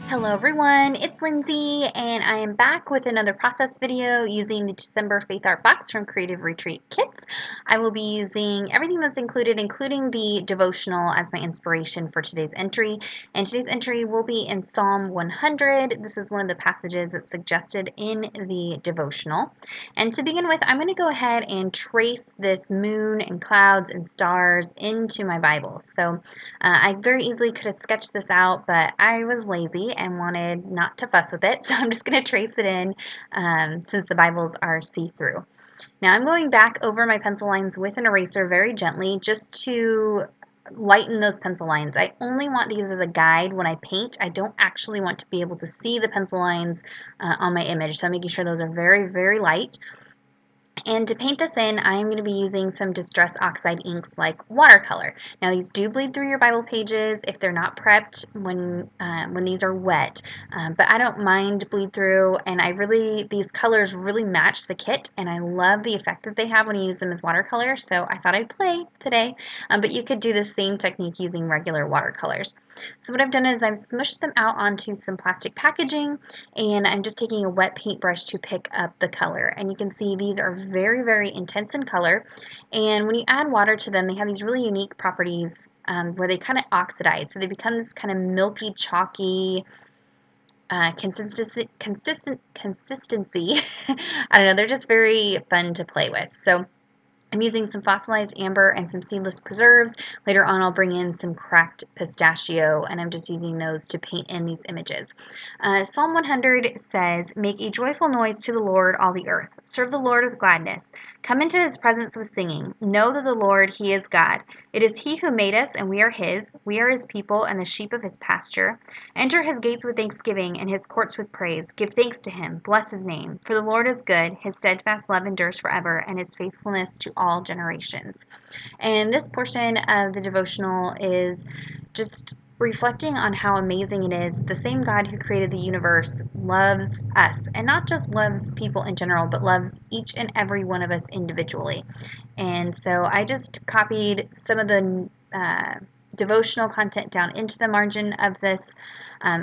Hello everyone, it's Lindsay and I am back with another process video using the December Faith Art Box from Creative Retreat Kits. I will be using everything that's included, including the devotional as my inspiration for today's entry. And today's entry will be in Psalm 100. This is one of the passages that's suggested in the devotional. And to begin with, I'm going to go ahead and trace this moon and clouds and stars into my Bible. So I very easily could have sketched this out, but I was lazy and wanted not to fuss with it, so I'm just going to trace it in since the Bibles are see-through. Now I'm going back over my pencil lines with an eraser very gently just to lighten those pencil lines. I only want these as a guide when I paint. I don't actually want to be able to see the pencil lines on my image, so I'm making sure those are very, very light. And to paint this in, I am going to be using some Distress Oxide inks like watercolor. Now these do bleed through your Bible pages if they're not prepped when these are wet, but I don't mind bleed through, and these colors really match the kit, and I love the effect that they have when you use them as watercolor, so I thought I'd play today, but you could do the same technique using regular watercolors. So what I've done is I've smushed them out onto some plastic packaging, and I'm just taking a wet paintbrush to pick up the color. And you can see these are very, very intense in color. And when you add water to them, they have these really unique properties where they kind of oxidize. So they become this kind of milky, chalky consistency. I don't know, they're just very fun to play with. So I'm using some fossilized amber and some seedless preserves. Later on I'll bring in some cracked pistachio, and I'm just using those to paint in these images. Psalm 100 says, "Make a joyful noise to the Lord, all the earth. Serve the Lord with gladness. Come into his presence with singing. Know that the Lord, he is God. It is he who made us, and we are his. We are his people and the sheep of his pasture. Enter his gates with thanksgiving and his courts with praise. Give thanks to him. Bless his name. For the Lord is good. His steadfast love endures forever, and his faithfulness to all generations." And this portion of the devotional is just reflecting on how amazing it is. The same God who created the universe loves us, and not just loves people in general, but loves each and every one of us individually. And so I just copied some of the devotional content down into the margin of this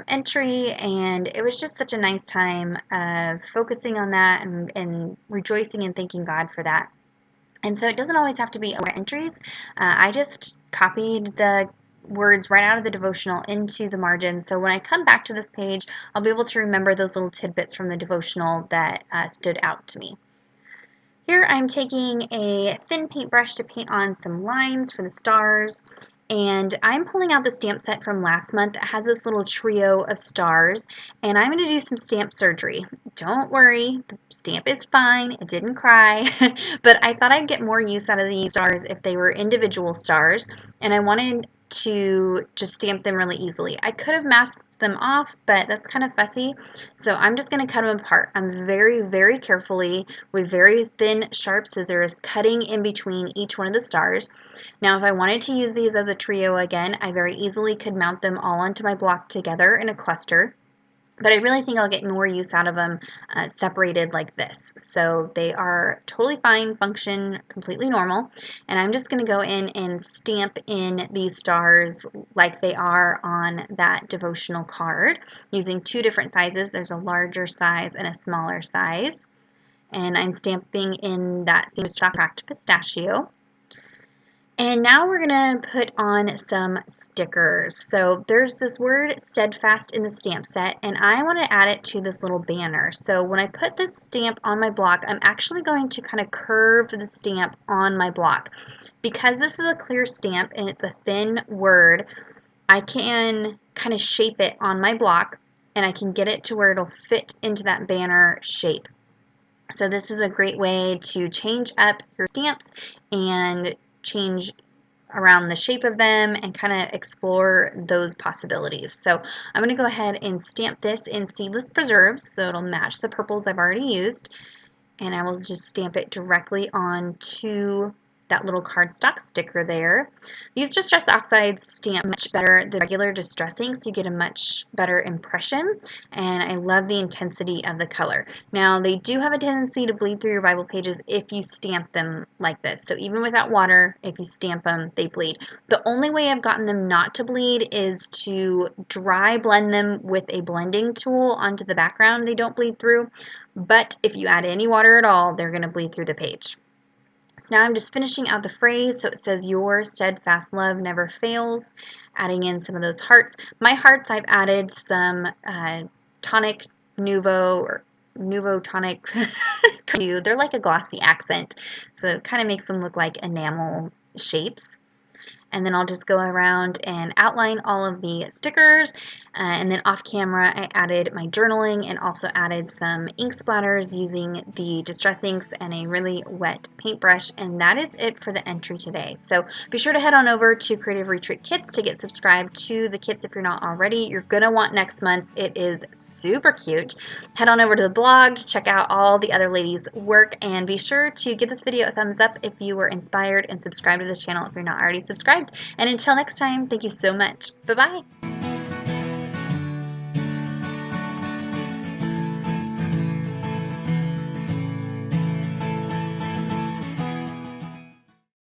entry, and it was just such a nice time of focusing on that and rejoicing and thanking God for that. And so it doesn't always have to be entries. I just copied the words right out of the devotional into the margin, so when I come back to this page, I'll be able to remember those little tidbits from the devotional that stood out to me. Here I'm taking a thin paintbrush to paint on some lines for the stars, and I'm pulling out the stamp set from last month that has this little trio of stars, and I'm going to do some stamp surgery. Don't worry, the stamp is fine, it didn't cry, but I thought I'd get more use out of these stars if they were individual stars, and I wanted to just stamp them really easily. I could have masked them off, but that's kind of fussy, so I'm just going to cut them apart. I'm very, very carefully, with very thin, sharp scissors, cutting in between each one of the stars. Now, if I wanted to use these as a trio again, I very easily could mount them all onto my block together in a cluster, but I really think I'll get more use out of them separated like this. So they are totally fine, function completely normal, and I'm just going to go in and stamp in these stars like they are on that devotional card using two different sizes. There's a larger size and a smaller size, and I'm stamping in that same cracked pistachio. And now we're going to put on some stickers. So there's this word steadfast in the stamp set, and I want to add it to this little banner. So when I put this stamp on my block, I'm actually going to kind of curve the stamp on my block. Because this is a clear stamp and it's a thin word, I can kind of shape it on my block, and I can get it to where it'll fit into that banner shape. So this is a great way to change up your stamps and change around the shape of them and kind of explore those possibilities. So I'm going to go ahead and stamp this in Seedless Preserves so it'll match the purples I've already used, and I will just stamp it directly onto that little cardstock sticker there. These Distress Oxides stamp much better than regular distressing, so you get a much better impression, and I love the intensity of the color. Now, they do have a tendency to bleed through your Bible pages if you stamp them like this. So even without water, if you stamp them, they bleed. The only way I've gotten them not to bleed is to dry blend them with a blending tool onto the background. They don't bleed through, but if you add any water at all, they're going to bleed through the page. So now I'm just finishing out the phrase, so it says, your steadfast love never fails, adding in some of those hearts. My hearts, I've added some tonic nouveau, or nouveau tonic, they're like a glossy accent, so it kind of makes them look like enamel shapes. And then I'll just go around and outline all of the stickers, and then off camera I added my journaling and also added some ink splatters using the Distress Inks and a really wet paintbrush, and that is it for the entry today. So be sure to head on over to Creative Retreat Kits to get subscribed to the kits if you're not already. You're going to want next month's. It is super cute. Head on over to the blog to check out all the other ladies' work, and be sure to give this video a thumbs up if you were inspired, and subscribe to this channel if you're not already subscribed. And until next time, thank you so much. Bye-bye.